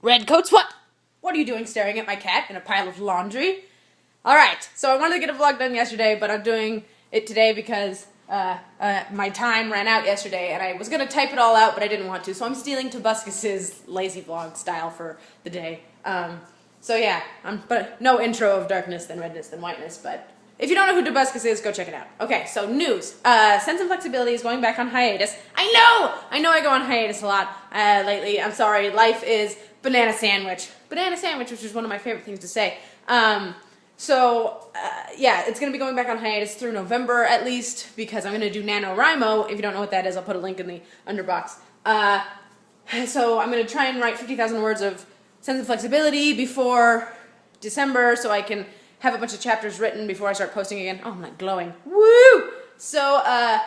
Redcoats, what? What are you doing staring at my cat in a pile of laundry? Alright, so I wanted to get a vlog done yesterday, but I'm doing it today because my time ran out yesterday, and I was going to type it all out, but I didn't want to, so I'm stealing Tobuscus' lazy vlog style for the day. So yeah, but no intro of darkness, then redness, then whiteness, but if you don't know who Tobuscus is, go check it out. Okay, so news. Sense and Flexibility is going back on hiatus. I know I go on hiatus a lot lately. I'm sorry. Life is banana sandwich. Banana sandwich, which is one of my favorite things to say. Yeah, it's going to be going back on hiatus through November at least, because I'm going to do NaNoWriMo. If you don't know what that is, I'll put a link in the underbox. So I'm going to try and write 50,000 words of Sense and Flexibility before December, so I can have a bunch of chapters written before I start posting again. Oh, I'm like glowing. Woo! So, I'm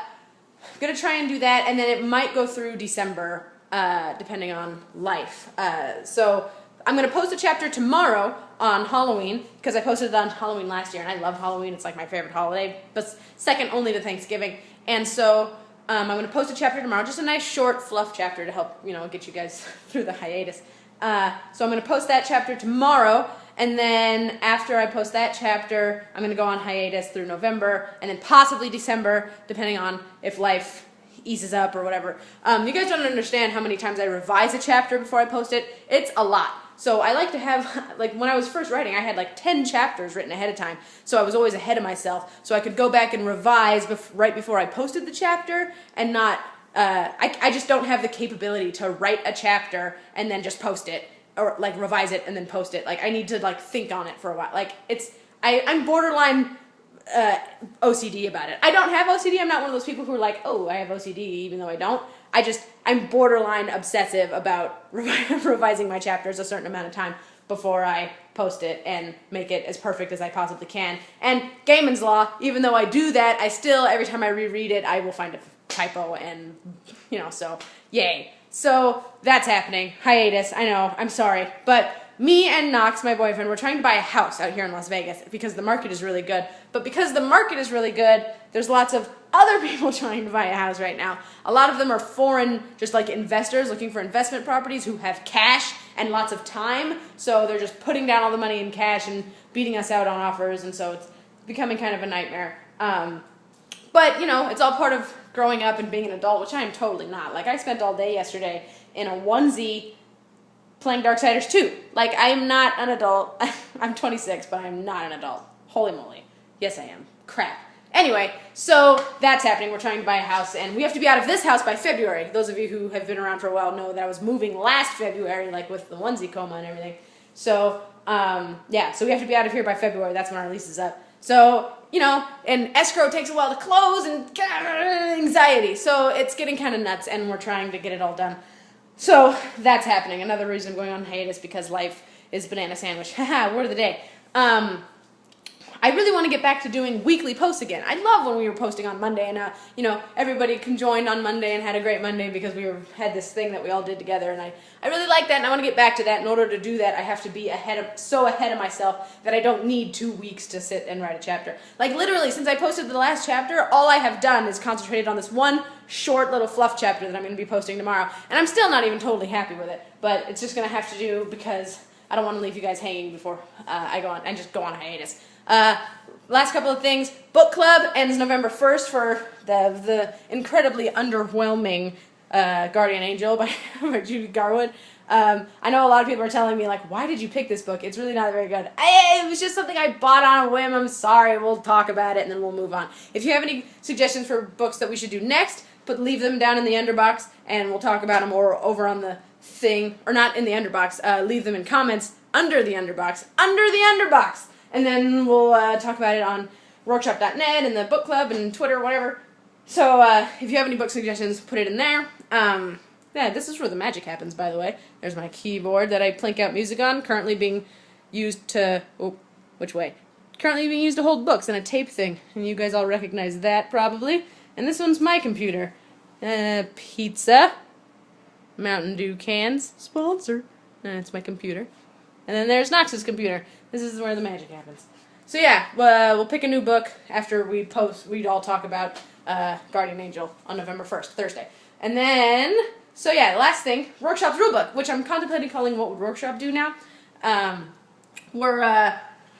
going to try and do that, and then it might go through December, depending on life. So, I'm going to post a chapter tomorrow on Halloween, because I posted it on Halloween last year, and I love Halloween. It's like my favorite holiday, but second only to Thanksgiving. And so, I'm going to post a chapter tomorrow, just a nice short fluff chapter to help, get you guys through the hiatus. So I'm going to post that chapter tomorrow, and then after I post that chapter, I'm going to go on hiatus through November, and then possibly December, depending on if life eases up or whatever. You guys don't understand how many times I revise a chapter before I post it. It's a lot. So I like to have, like when I was first writing, I had like 10 chapters written ahead of time, so I was always ahead of myself, so I could go back and revise right before I posted the chapter, and not, I just don't have the capability to write a chapter and then just post it, or like revise it and then post it. Like I need to like think on it for a while. Like I'm borderline OCD about it. I don't have OCD. I'm not one of those people who are like, oh, I have OCD, even though I don't. I'm borderline obsessive about revising my chapters a certain amount of time before I post it and make it as perfect as I possibly can. And Gaiman's Law, even though I do that, I still, every time I reread it, I will find a typo, and, so, yay. So, that's happening. Hiatus, I know, I'm sorry. But me and Knox, my boyfriend, we're trying to buy a house out here in Las Vegas because the market is really good. But because the market is really good, there's lots of other people trying to buy a house right now. A lot of them are foreign, just like investors looking for investment properties who have cash and lots of time. So they're just putting down all the money in cash and beating us out on offers, and so it's becoming kind of a nightmare. But, it's all part of growing up and being an adult, which I am totally not. Like, I spent all day yesterday in a onesie playing Darksiders 2. Like, I am not an adult. I'm 26, but I'm not an adult. Holy moly. Yes, I am. Crap. Anyway, so that's happening. We're trying to buy a house, and we have to be out of this house by February. Those of you who have been around for a while know that I was moving last February, like with the onesie coma and everything. So, yeah, so we have to be out of here by February. That's when our lease is up. So, and escrow takes a while to close, and anxiety. So it's getting kind of nuts, and we're trying to get it all done. So that's happening. Another reason I'm going on hiatus, because life is banana sandwich. Haha, word of the day. I really want to get back to doing weekly posts again. I love when we were posting on Monday, and everybody conjoined on Monday and had a great Monday because we had this thing that we all did together, and I really like that, and I want to get back to that. In order to do that, I have to be so ahead of myself that I don't need 2 weeks to sit and write a chapter. Like literally, since I posted the last chapter, all I have done is concentrated on this one short little fluff chapter that I'm going to be posting tomorrow, and I'm still not even totally happy with it, but it's just going to have to do because I don't want to leave you guys hanging before I just go on hiatus. Last couple of things. Book club ends November 1st for the incredibly underwhelming Guardian Angel by Judy Garwood. I know a lot of people are telling me, like, why did you pick this book? It's really not very good. It was just something I bought on a whim. I'm sorry. We'll talk about it, and then we'll move on. If you have any suggestions for books that we should do next, leave them down in the underbox, and we'll talk about them, or over on the thing, or not in the underbox. Leave them in comments under the underbox. And then we'll talk about it on Roarkshop.net and the book club and Twitter, whatever. So if you have any book suggestions, put it in there. Yeah, this is where the magic happens, by the way. There's my keyboard that I plink out music on, currently being used to... Oh, which way? Currently being used to hold books and a tape thing. And you guys all recognize that, probably. And this one's my computer. Pizza. Mountain Dew cans. Sponsor. It's my computer. And then there's Knox's computer. This is where the magic happens. So yeah, we'll pick a new book after we'd all talk about Guardian Angel on November 1st, Thursday. And then So yeah, last thing, Roarkshop's rulebook, which I'm contemplating calling What Would Roarkshop Do Now?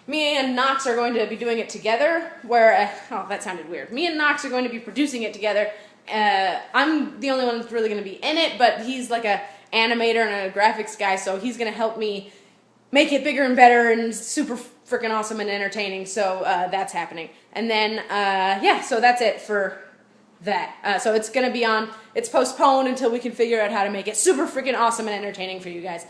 Me and Knox are going to be doing it together, oh, that sounded weird. Me and Knox are going to be producing it together. I'm the only one that's really going to be in it, but he's like a animator and a graphics guy, so he's going to help me make it bigger and better and super freaking awesome and entertaining, so that's happening. And then, yeah, so that's it for that. So it's going to be it's postponed until we can figure out how to make it super freaking awesome and entertaining for you guys.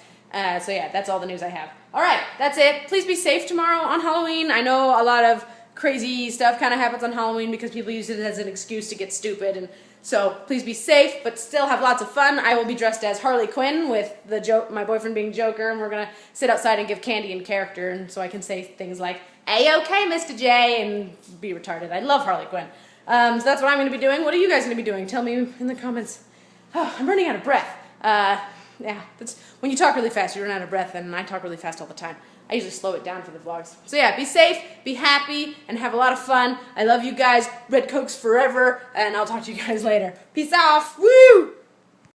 So yeah, that's all the news I have. Alright, that's it. Please be safe tomorrow on Halloween. I know a lot of crazy stuff kind of happens on Halloween because people use it as an excuse to get stupid, and so please be safe, but still have lots of fun. I will be dressed as Harley Quinn with my boyfriend being Joker, and we're going to sit outside and give candy in character, and so I can say things like, "A-okay, Mr. J," and be retarded. I love Harley Quinn. So that's what I'm going to be doing. What are you guys going to be doing? Tell me in the comments. Oh, I'm running out of breath. Yeah, when you talk really fast, you run out of breath, and I talk really fast all the time. I usually slow it down for the vlogs. So yeah, be safe, be happy, and have a lot of fun. I love you guys. Red Cokes forever, and I'll talk to you guys later. Peace off. Woo!